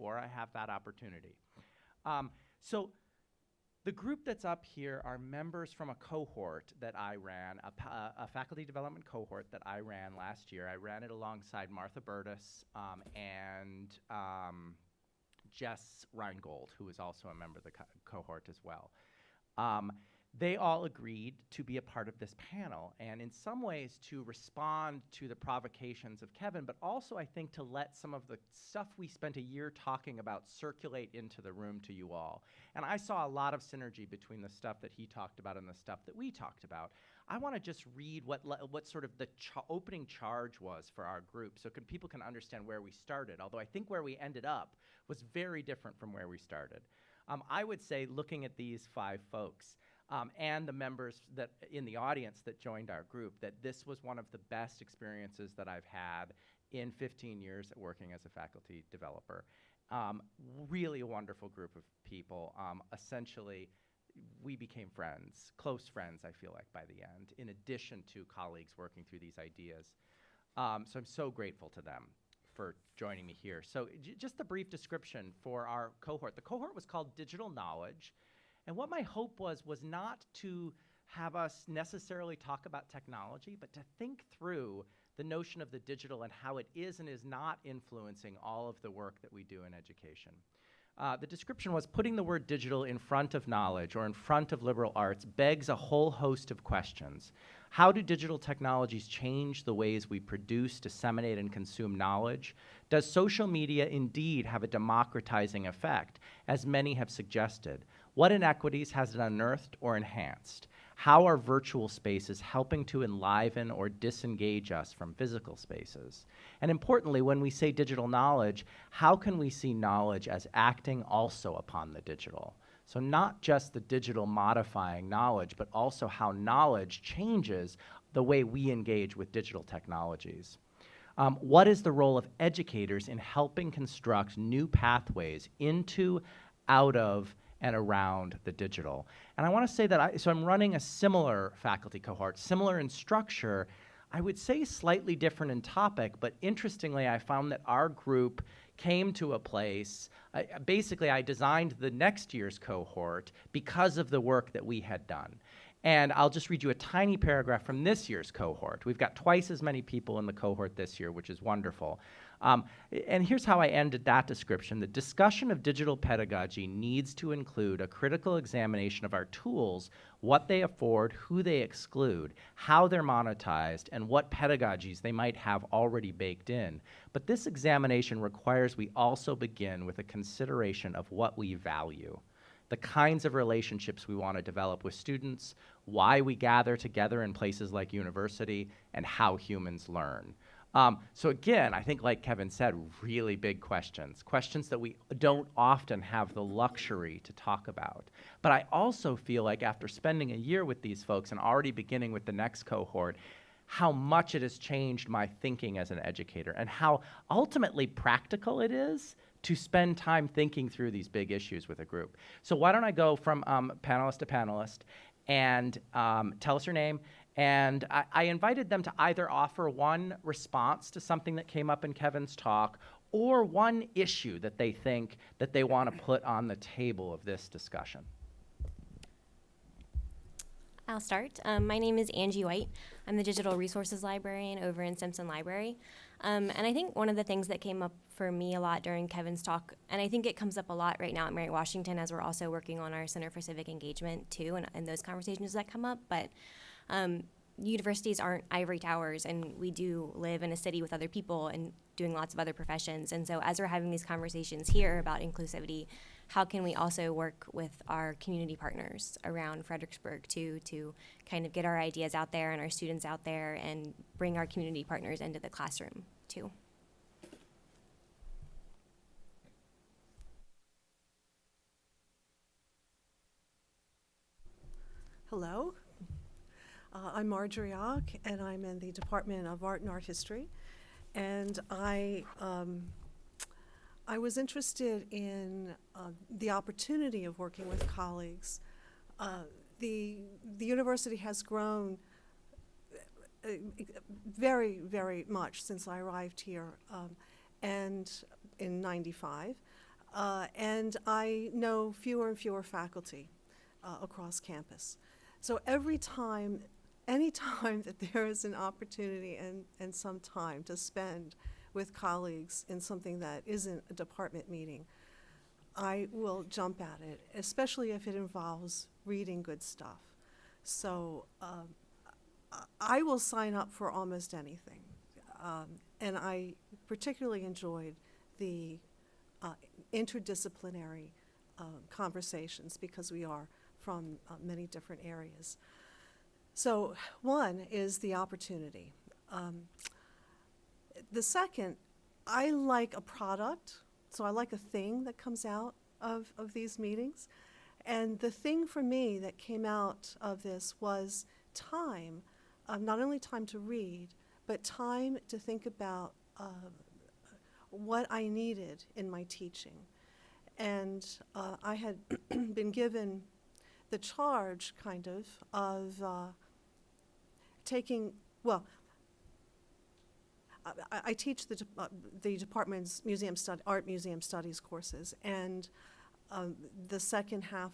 before I have that opportunity. So the group that's up here are members from a cohort that I ran, a faculty development cohort that I ran last year. I ran it alongside Martha Burtis and Jess Reingold, who is also a member of the cohort as well. They all agreed to be a part of this panel, and in some ways to respond to the provocations of Kevin, but also I think to let some of the stuff we spent a year talking about circulate into the room to you all. And I saw a lot of synergy between the stuff that he talked about and the stuff that we talked about. I want to just read what sort of the opening charge was for our group, so people can understand where we started, although I think where we ended up was very different from where we started. I would say, looking at these 5 folks, and the members that in the audience that joined our group, that this was one of the best experiences that I've had in 15 years at working as a faculty developer. Really a wonderful group of people. Essentially, we became friends, close friends, I feel like, by the end, in addition to colleagues working through these ideas. So I'm so grateful to them for joining me here. So just a brief description for our cohort. The cohort was called Digital Knowledge. And what my hope was not to have us necessarily talk about technology, but to think through the notion of the digital and how it is and is not influencing all of the work that we do in education. The description was, putting the word digital in front of knowledge or in front of liberal arts begs a whole host of questions. How do digital technologies change the ways we produce, disseminate, and consume knowledge? Does social media indeed have a democratizing effect, as many have suggested? What inequities has it unearthed or enhanced? How are virtual spaces helping to enliven or disengage us from physical spaces? And importantly, when we say digital knowledge, how can we see knowledge as acting also upon the digital? So not just the digital modifying knowledge, but also how knowledge changes the way we engage with digital technologies. What is the role of educators in helping construct new pathways into, out of, and around the digital? And I want to say that so I'm running a similar faculty cohort, similar in structure, I would say slightly different in topic, but interestingly, I found that our group came to a place, basically I designed the next year's cohort because of the work that we had done. And I'll just read you a tiny paragraph from this year's cohort. We've got twice as many people in the cohort this year, which is wonderful. And here's how I ended that description. The discussion of digital pedagogy needs to include a critical examination of our tools, what they afford, who they exclude, how they're monetized, and what pedagogies they might have already baked in. But this examination requires we also begin with a consideration of what we value, the kinds of relationships we want to develop with students, why we gather together in places like university, and how humans learn. So again, I think like Kevin said, really big questions that we don't often have the luxury to talk about. But I also feel like after spending a year with these folks and already beginning with the next cohort, how much it has changed my thinking as an educator and how ultimately practical it is to spend time thinking through these big issues with a group. So why don't I go from panelist to panelist and tell us your name. And I invited them to either offer one response to something that came up in Kevin's talk or one issue that they think that they want to put on the table of this discussion. I'll start. My name is Angie White. I'm the Digital Resources Librarian over in Simpson Library. And I think one of the things that came up for me a lot during Kevin's talk, and I think it comes up a lot right now at Mary Washington as we're also working on our Center for Civic Engagement too, and those conversations that come up, but universities aren't ivory towers, and we do live in a city with other people and doing lots of other professions. And so as we're having these conversations here about inclusivity, how can we also work with our community partners around Fredericksburg to kind of get our ideas out there and our students out there and bring our community partners into the classroom too? Hello. I'm Marjorie Och, and I'm in the Department of Art and Art History. And I was interested in the opportunity of working with colleagues. The university has grown very, very much since I arrived here, and in '95. and I know fewer and fewer faculty across campus. So every time, any time that there is an opportunity and some time to spend with colleagues in something that isn't a department meeting, I will jump at it, especially if it involves reading good stuff. So I will sign up for almost anything. And I particularly enjoyed the interdisciplinary conversations because we are from many different areas. So one is the opportunity. The second, I like a product, so I like a thing that comes out of these meetings. And the thing for me that came out of this was time, not only time to read, but time to think about what I needed in my teaching. And I had been given the charge, kind of taking, well, I teach the department's art museum studies courses, and the second half,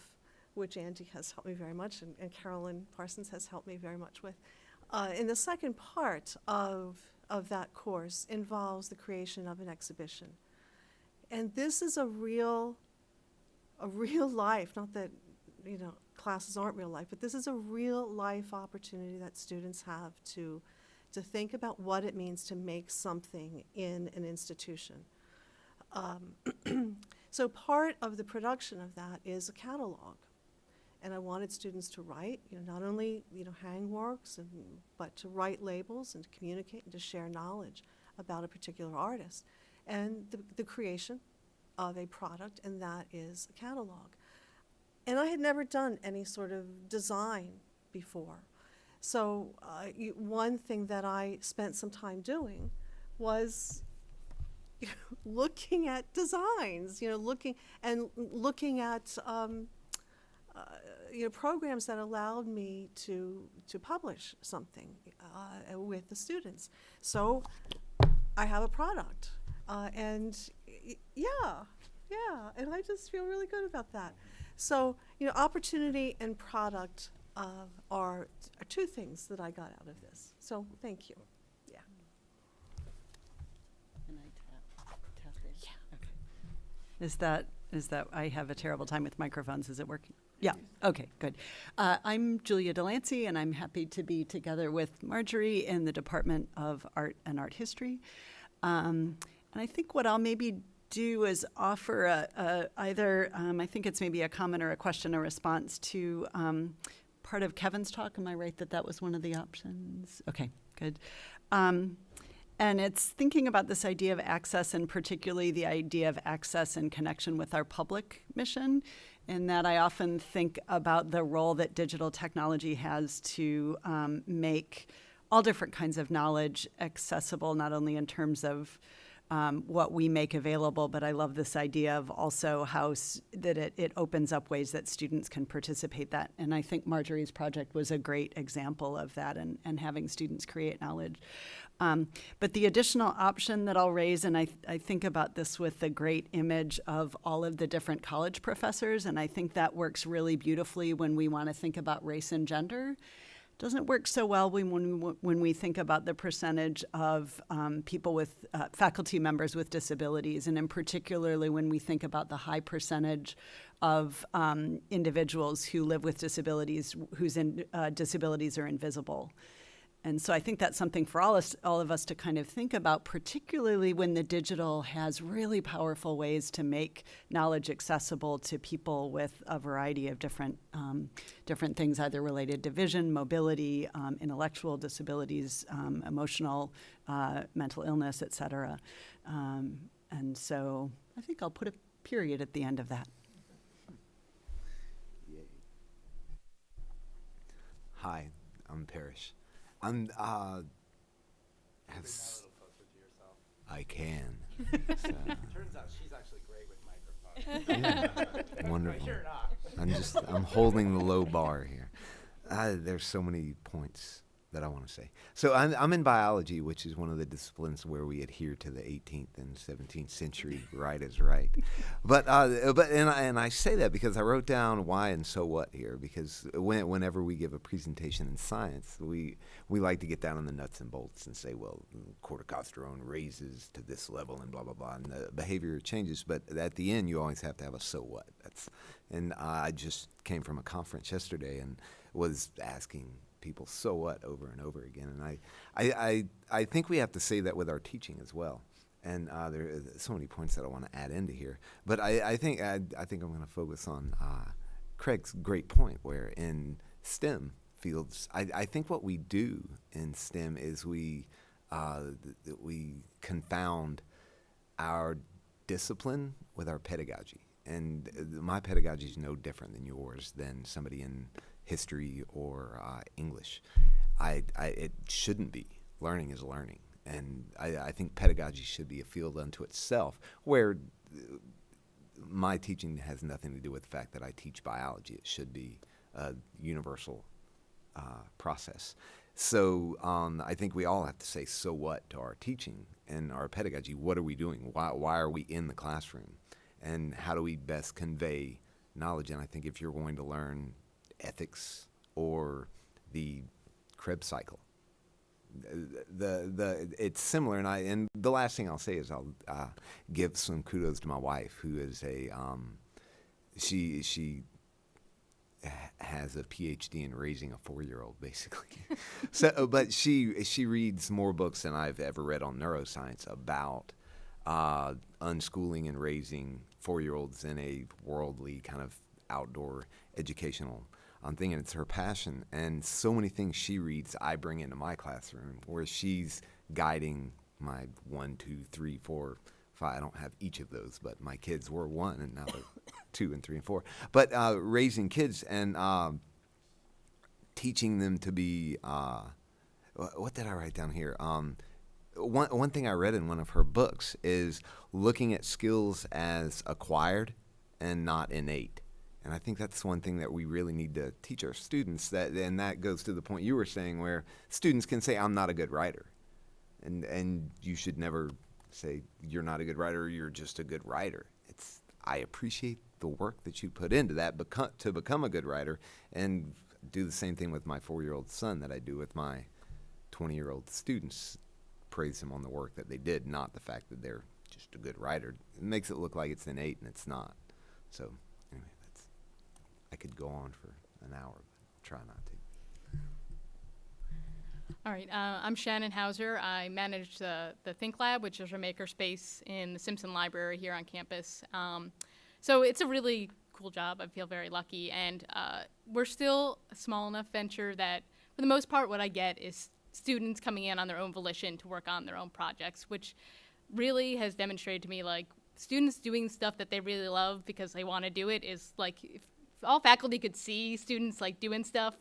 which Angie has helped me very much, and Carolyn Parsons has helped me very much with, in the second part of that course involves the creation of an exhibition. And this is a real life, not that, classes aren't real life, but this is a real life opportunity that students have to think about what it means to make something in an institution. So part of the production of that is a catalog. And I wanted students to write, not only, hang works, but to write labels and to communicate and to share knowledge about a particular artist. And the creation of a product, and that is a catalog. And I had never done any sort of design before. So one thing that I spent some time doing was looking at designs, looking at programs that allowed me to publish something with the students. So I have a product, and and I just feel really good about that. So opportunity and product are two things that I got out of this. So thank you. Yeah. Can I tap it? Yeah. Okay. Is that I have a terrible time with microphones. Is it working? Yeah. Okay, good. I'm Julia DeLancey, and I'm happy to be together with Marjorie in the Department of Art and Art History. And I think what I'll maybe do is offer either, I think it's maybe a comment or a question or response to part of Kevin's talk. Am I right that was one of the options? Okay, good. And it's thinking about this idea of access, and particularly the idea of access and connection with our public mission, in that I often think about the role that digital technology has to make all different kinds of knowledge accessible, not only in terms of what we make available, but I love this idea of also how that it opens up ways that students can participate that. And I think Marjorie's project was a great example of that, and having students create knowledge. But the additional option that I'll raise, and I think about this with the great image of all of the different college professors, and I think that works really beautifully when we want to think about race and gender. Doesn't work so well when we think about the percentage of people with faculty members with disabilities, and in particularly when we think about the high percentage of individuals who live with disabilities whose disabilities are invisible. And so I think that's something for all of us to kind of think about, particularly when the digital has really powerful ways to make knowledge accessible to people with a variety of different things, either related to vision, mobility, intellectual disabilities, emotional, mental illness, et cetera. And so I think I'll put a period at the end of that. Hi, I'm Parrish. I can. So. Turns out she's actually great with microphones. Yeah. Wonderful. Sure not. I'm holding the low bar here. There's so many points that I want to say. So I'm in biology, which is one of the disciplines where we adhere to the 18th and 17th century right is right. But I say that because I wrote down why and so what here, because whenever we give a presentation in science, we like to get down on the nuts and bolts and say, well, corticosterone raises to this level and blah, blah, blah, and the behavior changes. But at the end, you always have to have a so what. And I just came from a conference yesterday and was asking people so what over and over again, and I think we have to say that with our teaching as well. And there are so many points that I want to add into here, but I think I'm going to focus on Craig's great point, where in STEM fields, I think what we do in STEM is we confound our discipline with our pedagogy, and my pedagogy is no different than yours, than somebody in history or English. It shouldn't be. Learning is learning. And I think pedagogy should be a field unto itself, where my teaching has nothing to do with the fact that I teach biology. It should be a universal process. So I think we all have to say so what to our teaching and our pedagogy. What are we doing? Why are we in the classroom? And how do we best convey knowledge? And I think if you're going to learn ethics or the Krebs cycle, it's similar. And the last thing I'll say is I'll give some kudos to my wife, who is she has a PhD in raising a 4-year-old, basically. So, but she reads more books than I've ever read on neuroscience about unschooling and raising 4-year-olds in a worldly kind of outdoor educational thing, and it's her passion. And so many things she reads, I bring into my classroom, where she's guiding my 1, 2, 3, 4, 5. I don't have each of those, but my kids were 1, and now they're 2 and 3 and 4. But raising kids and teaching them to be, what did I write down here? One thing I read in one of her books is looking at skills as acquired and not innate. And I think that's one thing that we really need to teach our students, and that goes to the point you were saying, where students can say, I'm not a good writer. And you should never say you're not a good writer, you're just a good writer. I appreciate the work that you put into that to become a good writer, and do the same thing with my 4-year-old son that I do with my 20-year-old students. Praise them on the work that they did, not the fact that they're just a good writer. It makes it look like it's innate, and it's not. So anyway, I could go on for an hour, but I'll try not to. All right, I'm Shannon Hauser. I manage the Think Lab, which is a makerspace in the Simpson Library here on campus. So it's a really cool job. I feel very lucky, and we're still a small enough venture that, for the most part, what I get is students coming in on their own volition to work on their own projects, which really has demonstrated to me, like, students doing stuff that they really love because they want to do it is like, if all faculty could see students like doing stuff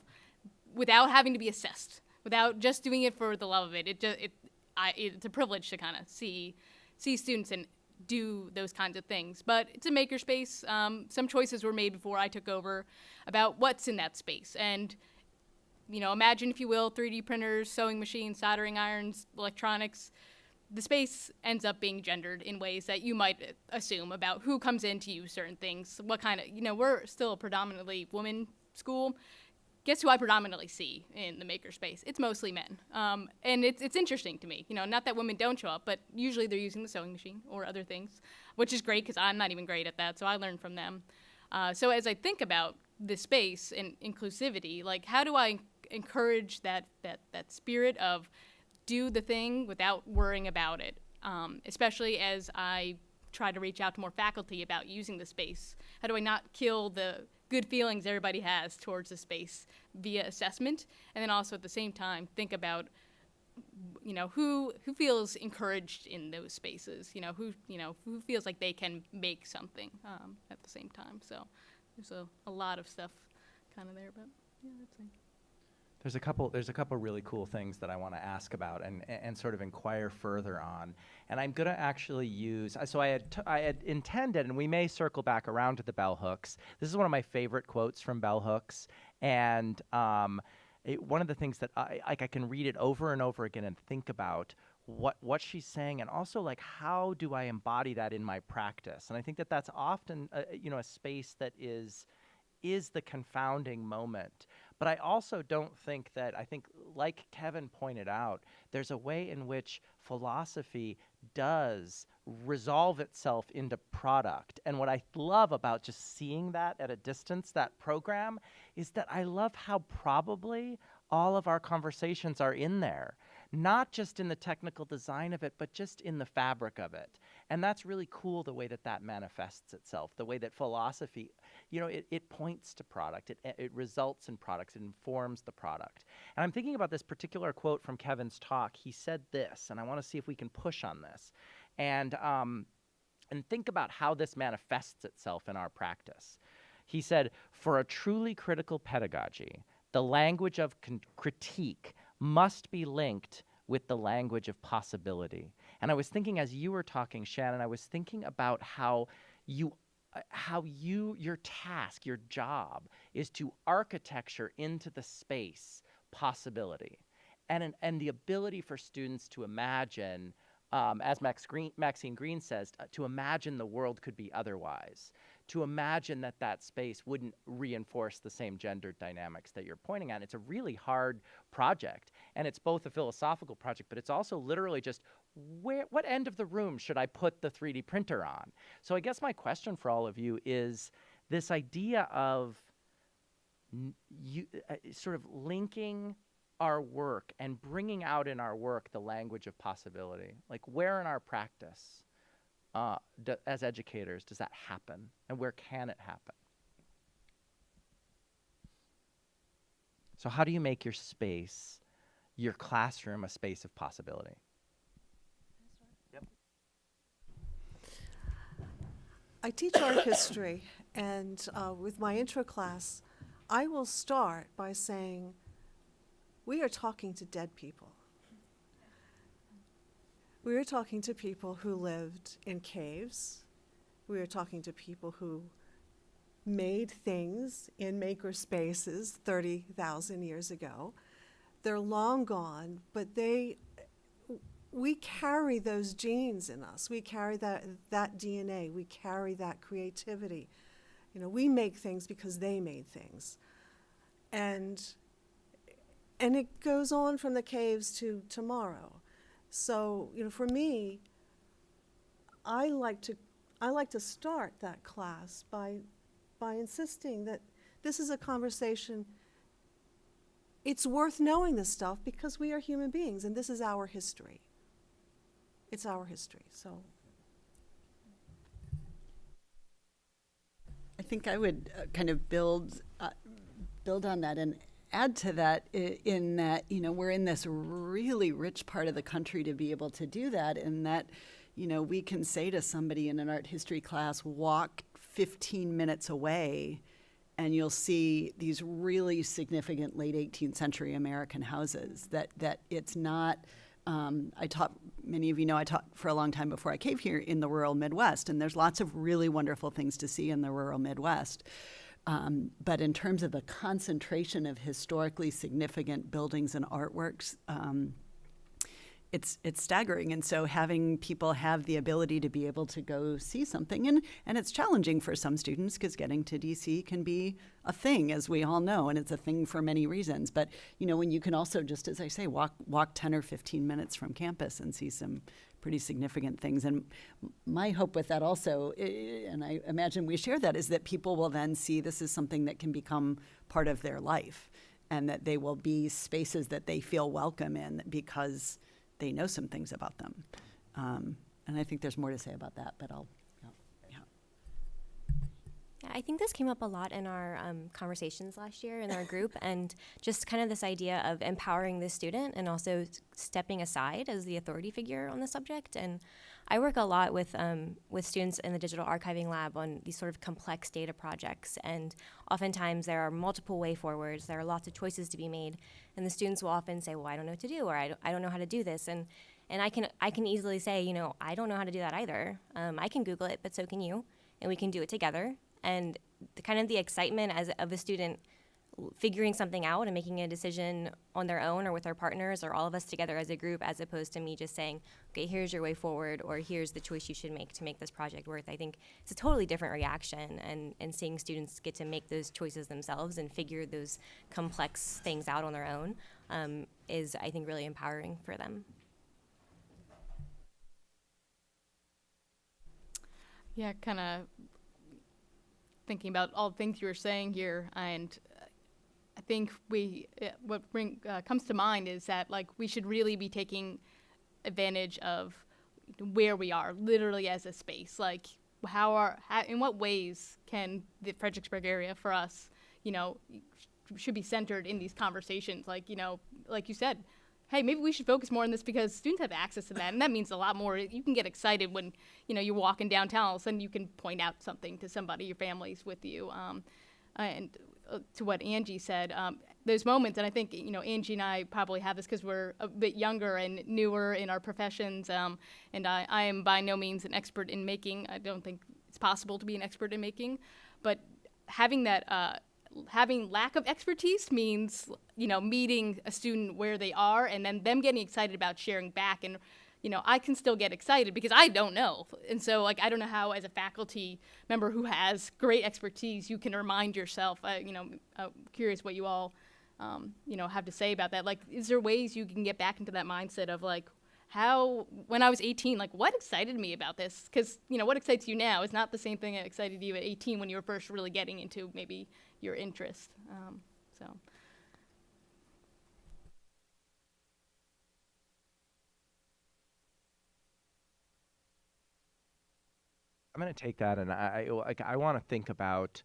without having to be assessed, without just doing it for the love of it, it's a privilege to kind of see students and do those kinds of things. But it's a makerspace. Some choices were made before I took over about what's in that space. And, you know, imagine, if you will, 3D printers, sewing machines, soldering irons, electronics. The space ends up being gendered in ways that you might assume about who comes in to use certain things, what kind of, we're still a predominantly woman school. Guess who I predominantly see in the makerspace? It's mostly men. And it's interesting to me. Not that women don't show up, but usually they're using the sewing machine or other things, which is great because I'm not even great at that, so I learn from them. So as I think about the space and inclusivity, like, how do I encourage that spirit of do the thing without worrying about it, especially as I try to reach out to more faculty about using the space? How do I not kill the good feelings everybody has towards the space via assessment, and then also at the same time think about, who feels encouraged in those spaces, who feels like they can make something at the same time. So there's a lot of stuff kind of there, but yeah, that's it. There's a couple really cool things that I want to ask about and sort of inquire further on. And I'm going to actually use, so I had intended, and we may circle back around to the bell hooks. This is one of my favorite quotes from bell hooks. And one of the things that I can read it over and over again and think about what she's saying, and also like how do I embody that in my practice. And I think that that's often a space that is the confounding moment. But I also don't think that, I think like Kevin pointed out, there's a way in which philosophy does resolve itself into product. And what I love about just seeing that at a distance, that program, is that I love how probably all of our conversations are in there. Not just in the technical design of it, but just in the fabric of it. And that's really cool, the way that that manifests itself, the way that philosophy, it points to product, it results in products, it informs the product. And I'm thinking about this particular quote from Kevin's talk. He said this, and I want to see if we can push on this, and think about how this manifests itself in our practice. He said, "For a truly critical pedagogy, the language of critique must be linked with the language of possibility." And I was thinking, as you were talking, Shannon, I was thinking about how your task, your job, is to architecture into the space possibility, and the ability for students to imagine, as Maxine Green says, to imagine the world could be otherwise. To imagine that space wouldn't reinforce the same gender dynamics that you're pointing at. It's a really hard project, and it's both a philosophical project, but it's also literally just what end of the room should I put the 3D printer on? So I guess my question for all of you is this idea of sort of linking our work and bringing out in our work the language of possibility. Like, where in our practice as educators does that happen, and where can it happen? So how do you make your space, your classroom, a space of possibility? Yep. I teach art history, and with my intro class, I will start by saying, we are talking to dead people. We are talking to people who lived in caves. We are talking to people who made things in maker spaces 30,000 years ago. They're long gone, but we carry those genes in us. We carry that DNA. We carry that creativity. We make things because they made things. And it goes on from the caves to tomorrow. So, for me, I like to start that class by insisting that this is a conversation. It's worth knowing this stuff because we are human beings, and this is our history. It's our history. So, I think I would kind of build on that and add to that in that, we're in this really rich part of the country to be able to do that, and that, we can say to somebody in an art history class, walk 15 minutes away and you'll see these really significant late 18th century American houses that it's not, many of you know I taught for a long time before I came here in the rural Midwest, and there's lots of really wonderful things to see in the rural Midwest. But in terms of the concentration of historically significant buildings and artworks, it's staggering. And so having people have the ability to be able to go see something, and it's challenging for some students because getting to DC can be a thing, as we all know, and it's a thing for many reasons. But, when you can also, just as I say, walk 10 or 15 minutes from campus and see some pretty significant things. And my hope with that also, and I imagine we share that, is that people will then see this is something that can become part of their life, and that they will be spaces that they feel welcome in because they know some things about them. And I think there's more to say about that, but Yeah, I think this came up a lot in our conversations last year in our group, and just kind of this idea of empowering the student and also stepping aside as the authority figure on the subject. And I work a lot with students in the digital archiving lab on these sort of complex data projects, and oftentimes there are multiple way forwards, there are lots of choices to be made, and the students will often say, well, I don't know what to do, or I don't know how to do this. And I can easily say, I don't know how to do that either. I can Google it, but so can you, and we can do it together. And the excitement of a student figuring something out and making a decision on their own or with their partners or all of us together as a group, as opposed to me just saying, okay, here's your way forward, or here's the choice you should make to make this project work. I think it's a totally different reaction, and seeing students get to make those choices themselves and figure those complex things out on their own is, I think, really empowering for them. Yeah, kind of thinking about all the things you were saying here, and I think what comes to mind is that, like, we should really be taking advantage of where we are, literally as a space. Like, in what ways can the Fredericksburg area for us, should be centered in these conversations? Like, like you said, hey, maybe we should focus more on this because students have access to that, and that means a lot more. You can get excited when, you're walking downtown, all of a sudden you can point out something to somebody, your family's with you. And to what Angie said, those moments, and I think, Angie and I probably have this because we're a bit younger and newer in our professions, and I am by no means an expert in making. I don't think it's possible to be an expert in making, but having that having lack of expertise means, meeting a student where they are and then them getting excited about sharing back. And, I can still get excited because I don't know. And so, like, I don't know how, as a faculty member who has great expertise, you can remind yourself. I'm curious what you all, have to say about that. Like, is there ways you can get back into that mindset of, like, how, when I was 18, like, what excited me about this? Because, what excites you now is not the same thing that excited you at 18 when you were first really getting into maybe your interest. I'm going to take that, and I want to think about,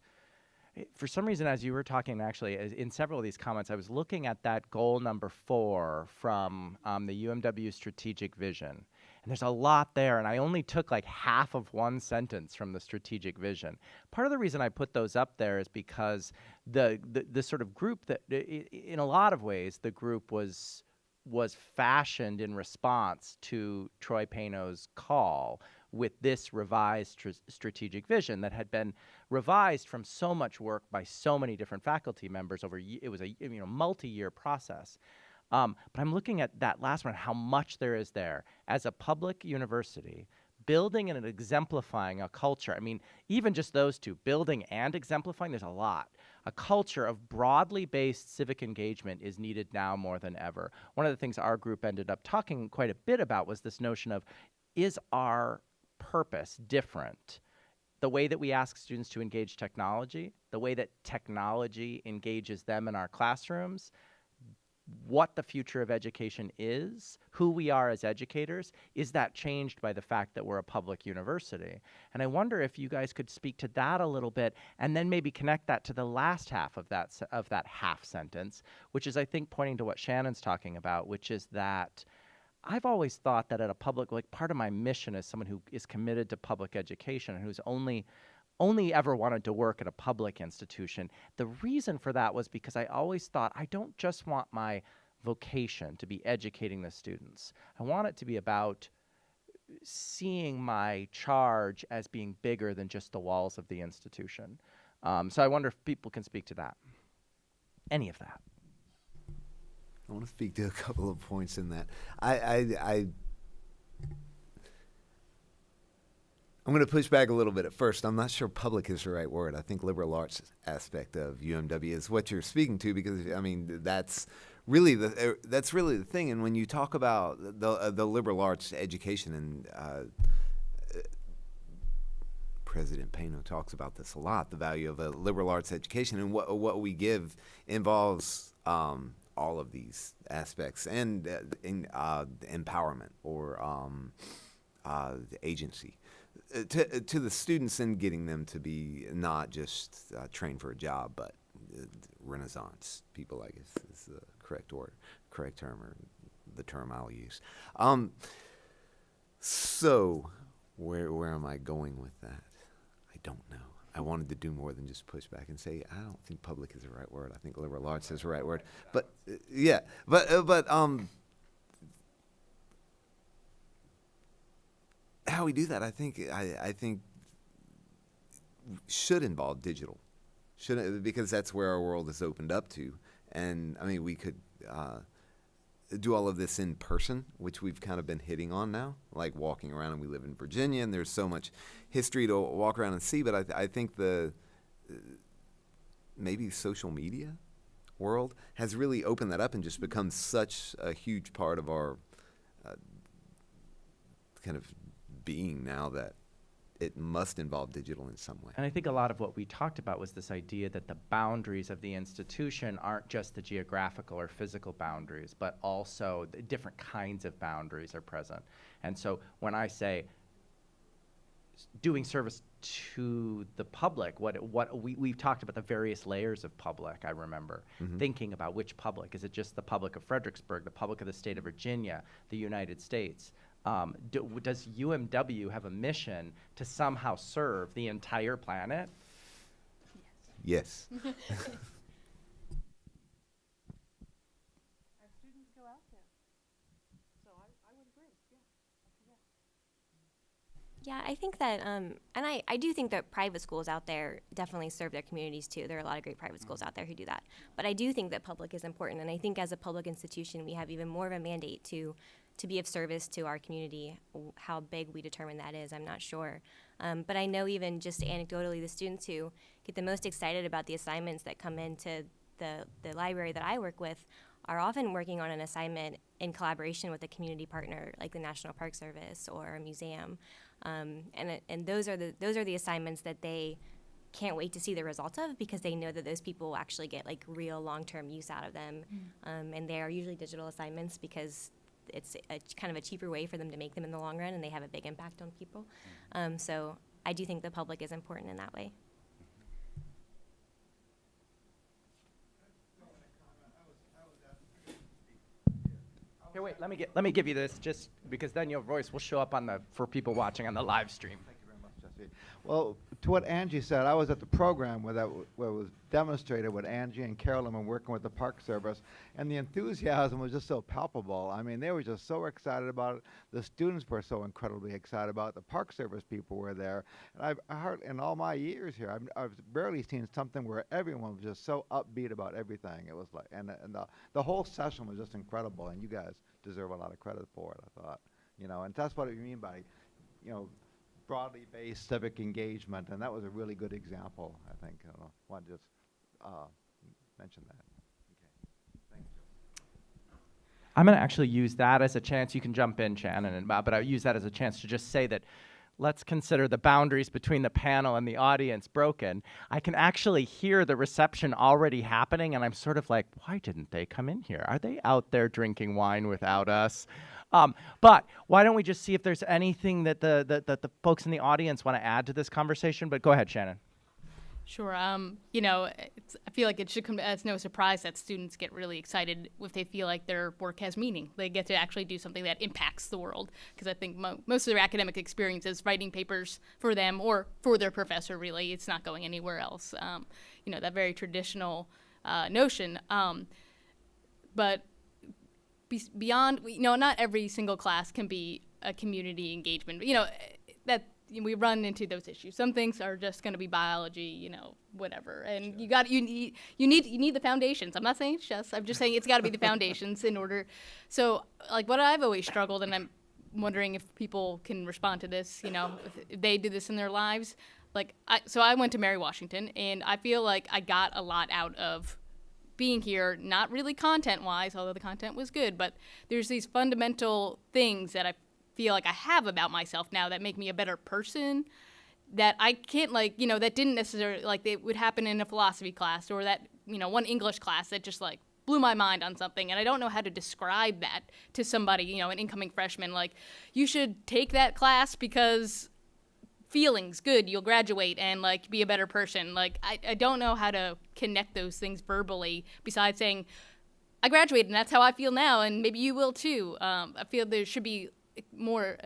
for some reason, as you were talking, actually, in several of these comments, I was looking at that goal number 4 from the UMW strategic vision. And there's a lot there, and I only took like half of one sentence from the strategic vision. Part of the reason I put those up there is because the sort of group that, in a lot of ways, the group was fashioned in response to Troy Pano's call with this revised strategic vision that had been revised from so much work by so many different faculty members over. It was a multi-year process. But I'm looking at that last one, how much there is there as a public university, building and exemplifying a culture. I mean, even just those two, building and exemplifying, there's a lot. A culture of broadly based civic engagement is needed now more than ever. One of the things our group ended up talking quite a bit about was this notion of, is our purpose different? The way that we ask students to engage technology, the way that technology engages them in our classrooms, what the future of education is, who we are as educators, is that changed by the fact that we're a public university? And I wonder if you guys could speak to that a little bit, and then maybe connect that to the last half of that half sentence, which is, I think, pointing to what Shannon's talking about, which is that I've always thought that at a public, like, part of my mission as someone who is committed to public education and who's only ever wanted to work at a public institution, the reason for that was because I always thought I don't just want my vocation to be educating the students. I want it to be about seeing my charge as being bigger than just the walls of the institution. So I wonder if people can speak to that. Any of that. I want to speak to a couple of points in that. I'm going to push back a little bit at first. I'm not sure public is the right word. I think liberal arts aspect of UMW is what you're speaking to, because, I mean, that's really the thing. And when you talk about the liberal arts education, and President Pano talks about this a lot, the value of a liberal arts education, and what we give involves all of these aspects, and empowerment or agency to the students, and getting them to be not just trained for a job, but Renaissance people, I guess is the correct term, or the term I'll use. So where am I going with that? I don't know. I wanted to do more than just push back and say, I don't think public is the right word. I think liberal arts is the right word. But yeah, but how we do that, I think should involve digital, Shouldn't, because that's where our world is opened up to. And I mean, we could do all of this in person, which we've kind of been hitting on now, like walking around. And we live in Virginia, and there's so much history to walk around and see. But I think the maybe social media world has really opened that up and just become such a huge part of our kind of being now that it must involve digital in some way. And I think a lot of what we talked about was this idea that the boundaries of the institution aren't just the geographical or physical boundaries, but also the different kinds of boundaries are present. And so when I say doing service to the public, we've talked about the various layers of public, I remember, thinking about which public. Is it just the public of Fredericksburg, the public of the state of Virginia, the United States? Does UMW have a mission to somehow serve the entire planet? Yes. Yeah, I think that, and I do think that private schools out there definitely serve their communities too. There are a lot of great private schools out there who do that. But I do think that public is important, and I think as a public institution, we have even more of a mandate to be of service to our community. How big we determine that is, I'm not sure. But I know even just anecdotally, the students who get the most excited about the assignments that come into the library that I work with are often working on an assignment in collaboration with a community partner like the National Park Service or a museum. And those are the assignments that they can't wait to see the results of, because they know that those people will actually get like real long-term use out of them. And they are usually digital assignments because it's kind of a cheaper way for them to make them in the long run, and they have a big impact on people. So I do think the public is important in that way. Here, wait, let me give you this, just because then your voice will show up for people watching on the live stream. Thank you very much, Jesse. Well, to what Angie said, I was at the program where where it was demonstrated with Angie and Carolyn were working with the Park Service, and the enthusiasm was just so palpable. I mean, they were just so excited about it. The students were so incredibly excited about it. The Park Service people were there. And I heard in all my years here, I've barely seen something where everyone was just so upbeat about everything. It was like, and the whole session was just incredible, and you guys deserve a lot of credit for it, I thought. And that's what we mean by, broadly based civic engagement, and that was a really good example, I think. I want to just mention that. Okay. Thank you. I'm going to actually use that as a chance. You can jump in, Shannon and Bob, but I'll use that as a chance to just say that let's consider the boundaries between the panel and the audience broken. I can actually hear the reception already happening, and I'm sort of like, why didn't they come in here? Are they out there drinking wine without us? But why don't we just see if there's anything that the folks in the audience want to add to this conversation? But go ahead, Shannon. Sure. I feel like it should come as no surprise that students get really excited if they feel like their work has meaning. They get to actually do something that impacts the world. Because I think most of their academic experience is writing papers for them or for their professor, really. It's not going anywhere else. That very traditional notion. But beyond, not every single class can be a community engagement. We run into those issues. Some things are just going to be biology, whatever. And sure. you need the foundations. I'm not saying it's just. I'm just saying it's got to be the foundations in order. So, like, what I've always struggled, and I'm wondering if people can respond to this. If they do this in their lives. So I went to Mary Washington, and I feel like I got a lot out of being here. Not really content-wise, although the content was good, but there's these fundamental things that I feel like I have about myself now that make me a better person, that I can't that didn't necessarily, they would happen in a philosophy class or that, one English class that just blew my mind on something. And I don't know how to describe that to somebody, an incoming freshman, you should take that class because feeling's good, you'll graduate and be a better person. I don't know how to connect those things verbally besides saying, I graduated and that's how I feel now. And maybe you will too. I feel there should be more,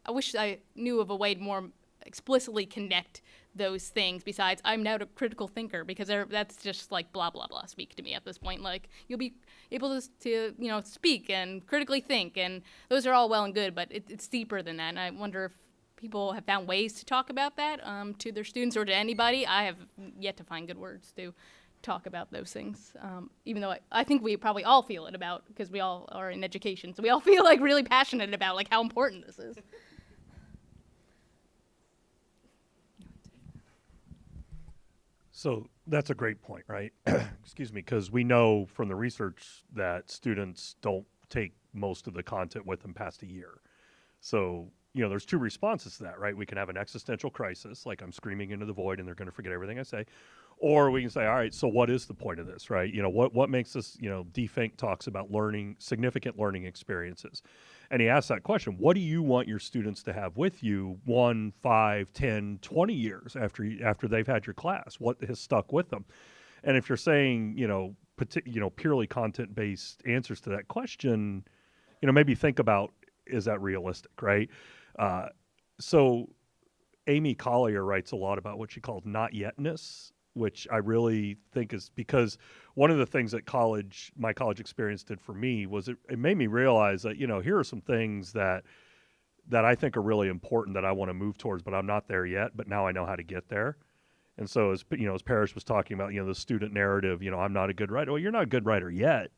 I wish I knew of a way to more explicitly connect those things besides I'm now a critical thinker, because that's just blah, blah, blah speak to me at this point. You'll be able to speak and critically think, and those are all well and good, but it's deeper than that. And I wonder if people have found ways to talk about that to their students or to anybody. I have yet to find good words to talk about those things, even though I think we probably all feel it about, because we all are in education, so we all feel like really passionate about like how important this is. So that's a great point, right? Excuse me, because we know from the research that students don't take most of the content with them past a year. So, you know, there's two responses to that, right? We can have an existential crisis, like I'm screaming into the void and they're going to forget everything I say. Or we can say, all right, so what is the point of this, right? You know, what makes this, you know, Fink talks about learning, significant learning experiences. And he asks that question, what do you want your students to have with you 1, 5, 10, 20 years after they've had your class? What has stuck with them? And if you're saying, you know, purely content-based answers to that question, you know, maybe think about, is that realistic, right? So Amy Collier writes a lot about what she calls not yetness, which I really think is because one of the things that my college experience did for me was it made me realize that, you know, here are some things that I think are really important that I want to move towards, but I'm not there yet, but now I know how to get there. And so as Parrish was talking about, you know, the student narrative, you know, I'm not a good writer. Well, you're not a good writer yet,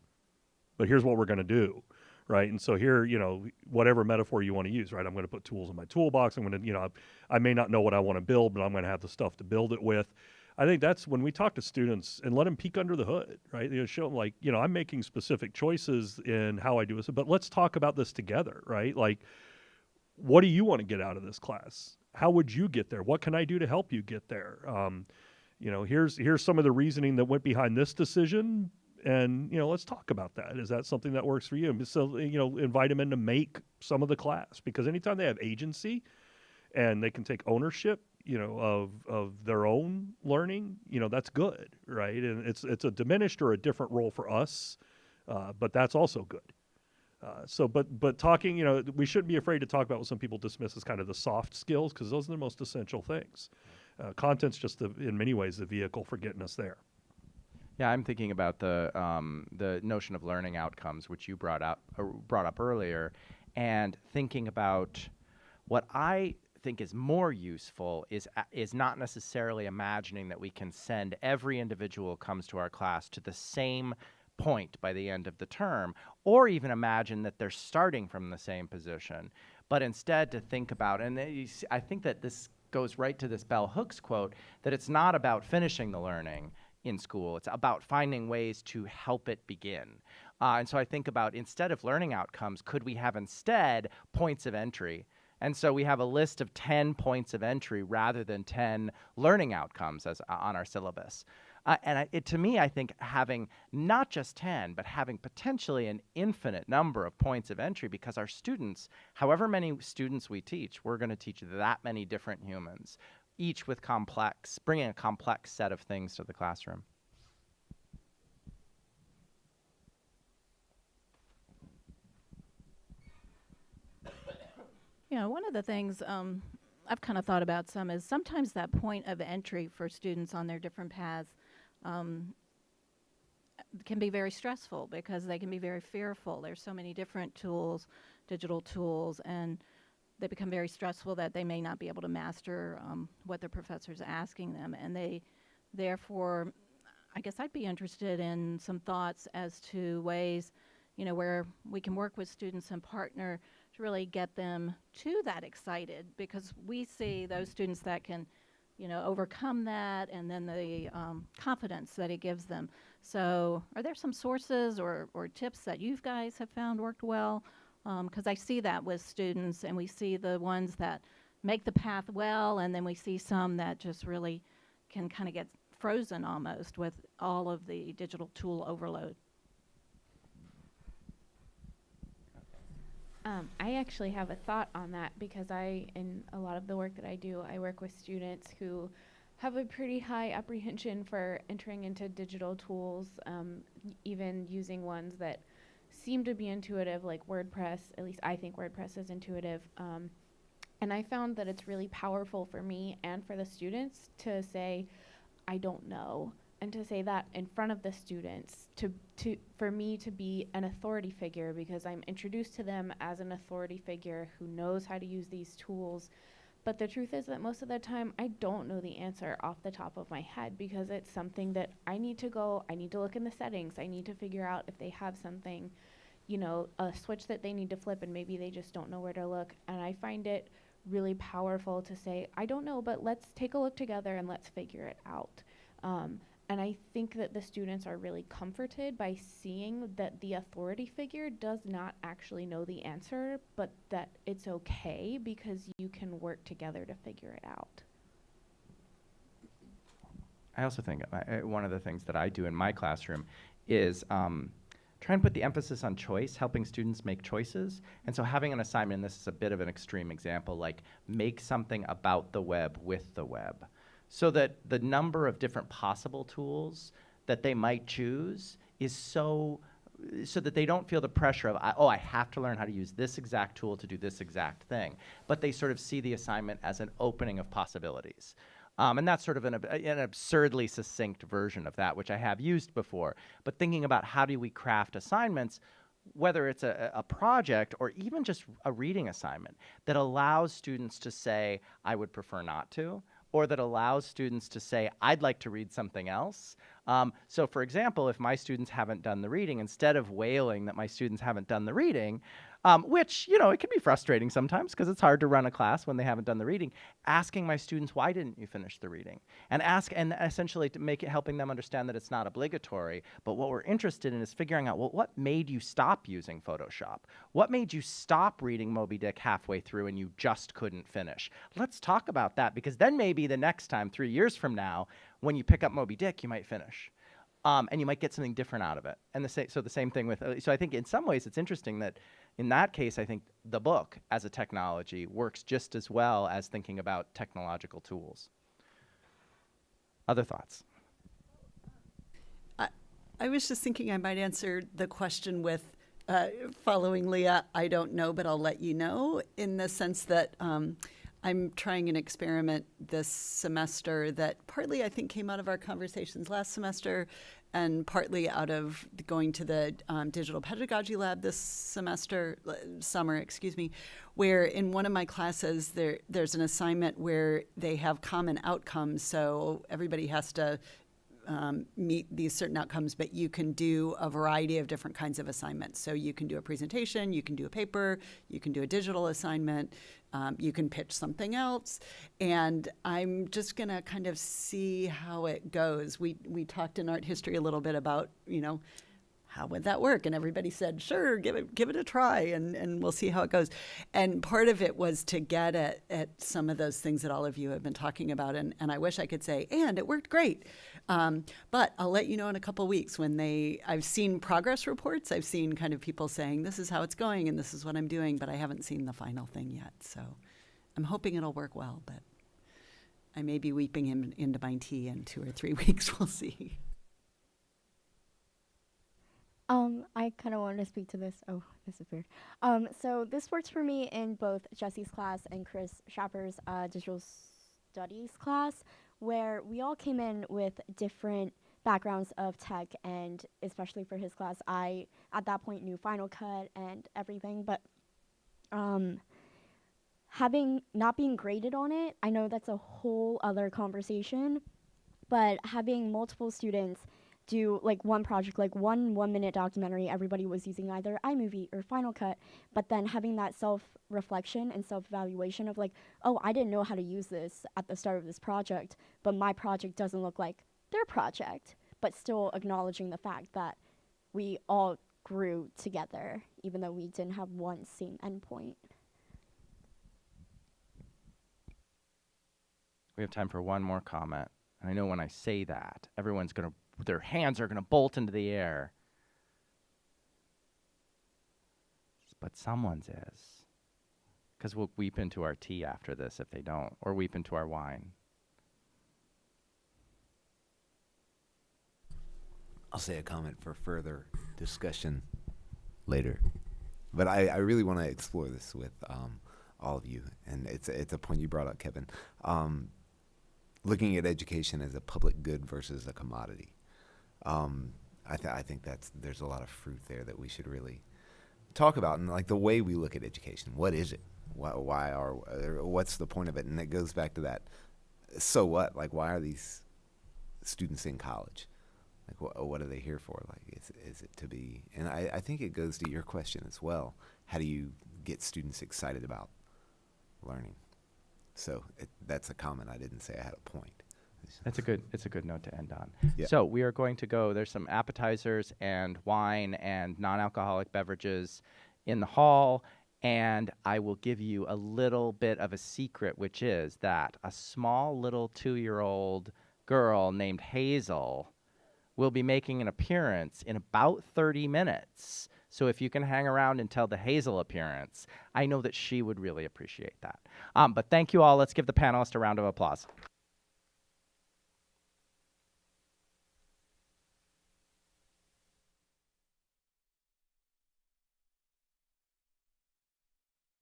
but here's what we're going to do. Right. And so here, you know, whatever metaphor you want to use, right, I'm going to put tools in my toolbox. I'm going to, you know, I may not know what I want to build, but I'm going to have the stuff to build it with. I think that's when we talk to students and let them peek under the hood, right? You know, show them like, you know, I'm making specific choices in how I do this, but let's talk about this together, right? Like, what do you want to get out of this class? How would you get there? What can I do to help you get there? You know, here's some of the reasoning that went behind this decision. And, you know, let's talk about that. Is that something that works for you? So, you know, invite them in to make some of the class, because anytime they have agency and they can take ownership, you know, of their own learning, you know, that's good, right? And it's a diminished or a different role for us, but that's also good. But talking, you know, we shouldn't be afraid to talk about what some people dismiss as kind of the soft skills, because those are the most essential things. Content's just, in many ways, the vehicle for getting us there. Yeah, I'm thinking about the notion of learning outcomes, which you brought up earlier, and thinking about what I think is more useful is not necessarily imagining that we can send every individual who comes to our class to the same point by the end of the term, or even imagine that they're starting from the same position, but instead to think about, and I think that this goes right to this Bell Hooks quote, that it's not about finishing the learning in school, it's about finding ways to help it begin. And so I think about, instead of learning outcomes, could we have instead points of entry? And so we have a list of 10 points of entry rather than 10 learning outcomes as on our syllabus. To me, I think having not just 10, but having potentially an infinite number of points of entry, because our students, however many students we teach, we're going to teach that many different humans, each with bringing a complex set of things to the classroom. Yeah, one of the things I've kind of thought about some is sometimes that point of entry for students on their different paths can be very stressful, because they can be very fearful. There's so many different tools, digital tools, and they become very stressful that they may not be able to master what their professor's asking them. And they, therefore, I guess I'd be interested in some thoughts as to ways, you know, where we can work with students and partner to really get them to that excited, because we see those students that can, you know, overcome that, and then the confidence that it gives them. So are there some sources or tips that you guys have found worked well? Because I see that with students, and we see the ones that make the path well, and then we see some that just really can kind of get frozen almost with all of the digital tool overload. I actually have a thought on that, because in a lot of the work that I do, I work with students who have a pretty high apprehension for entering into digital tools, even using ones that seem to be intuitive, like WordPress. At least I think WordPress is intuitive. And I found that it's really powerful for me and for the students to say, I don't know, and to say that in front of the students, for me to be an authority figure, because I'm introduced to them as an authority figure who knows how to use these tools, But the truth is that most of the time, I don't know the answer off the top of my head because it's something that I need to look in the settings. I need to figure out if they have something, a switch that they need to flip and maybe they just don't know where to look. And I find it really powerful to say, I don't know, but let's take a look together and let's figure it out. And I think that the students are really comforted by seeing that the authority figure does not actually know the answer, but that it's okay because you can work together to figure it out. I also think one of the things that I do in my classroom is try and put the emphasis on choice, helping students make choices. And so having an assignment, and this is a bit of an extreme example, like make something about the web with the web, so that the number of different possible tools that they might choose is so that they don't feel the pressure of, I have to learn how to use this exact tool to do this exact thing. But they sort of see the assignment as an opening of possibilities. And that's sort of an absurdly succinct version of that, which I have used before. But thinking about how do we craft assignments, whether it's a project or even just a reading assignment, that allows students to say, I would prefer not to, or that allows students to say, I'd like to read something else. So for example, if my students haven't done the reading, instead of wailing that my students haven't done the reading, which, it can be frustrating sometimes because it's hard to run a class when they haven't done the reading, asking my students, why didn't you finish the reading? And essentially to make it, helping them understand that it's not obligatory, but what we're interested in is figuring out, well, what made you stop using Photoshop? What made you stop reading Moby Dick halfway through and you just couldn't finish? Let's talk about that, because then maybe the next time, 3 years from now, when you pick up Moby Dick, you might finish. And you might get something different out of it. And the same thing with, so I think in some ways it's interesting that in that case, I think the book as a technology works just as well as thinking about technological tools. Other thoughts? I was just thinking I might answer the question with, following Leah, I don't know, but I'll let you know, in the sense that I'm trying an experiment this semester that partly I think came out of our conversations last semester and partly out of going to the digital pedagogy lab this summer, where in one of my classes there's an assignment where they have common outcomes. So everybody has to meet these certain outcomes, but you can do a variety of different kinds of assignments. So you can do a presentation, you can do a paper, you can do a digital assignment, you can pitch something else. And I'm just going to kind of see how it goes. We talked in art history a little bit about, how would that work? And everybody said, sure, give it a try, and we'll see how it goes. And part of it was to get at some of those things that all of you have been talking about. And I wish I could say, and it worked great. But I'll let you know in a couple weeks when I've seen progress reports. I've seen kind of people saying, this is how it's going and this is what I'm doing, but I haven't seen the final thing yet. So I'm hoping it'll work well, but I may be weeping him into my tea in 2 or 3 weeks. We'll see. I kind of wanted to speak to this. Oh, this is weird. So this works for me in both Jesse's class and Chris Schapper's digital studies class, where we all came in with different backgrounds of tech, and especially for his class, I, at that point, knew Final Cut and everything, but not being graded on it, I know that's a whole other conversation, but having multiple students do like one project, like one 1-minute documentary, everybody was using either iMovie or Final Cut, but then having that self-reflection and self-evaluation of like, oh, I didn't know how to use this at the start of this project, but my project doesn't look like their project, but still acknowledging the fact that we all grew together, even though we didn't have one same endpoint. We have time for one more comment. And I know when I say that, their hands are going to bolt into the air. But someone's is. Because we'll weep into our tea after this if they don't, or weep into our wine. I'll say a comment for further discussion later. But I really want to explore this with all of you. And it's a point you brought up, Kevin. Looking at education as a public good versus a commodity. I think there's a lot of fruit there that we should really talk about, and like the way we look at education. What is it? what's the point of it? And it goes back to that. So what? Like, why are these students in college? Like, what are they here for? Like, is it to be? And I think it goes to your question as well. How do you get students excited about learning? So that's a comment. I didn't say I had a point. It's a good note to end on. Yeah. So we are going to go, there's some appetizers and wine and non-alcoholic beverages in the hall, and I will give you a little bit of a secret, which is that a small little 2-year-old girl named Hazel will be making an appearance in about 30 minutes. So if you can hang around until the Hazel appearance, I know that she would really appreciate that. But thank you all. Let's give the panelists a round of applause.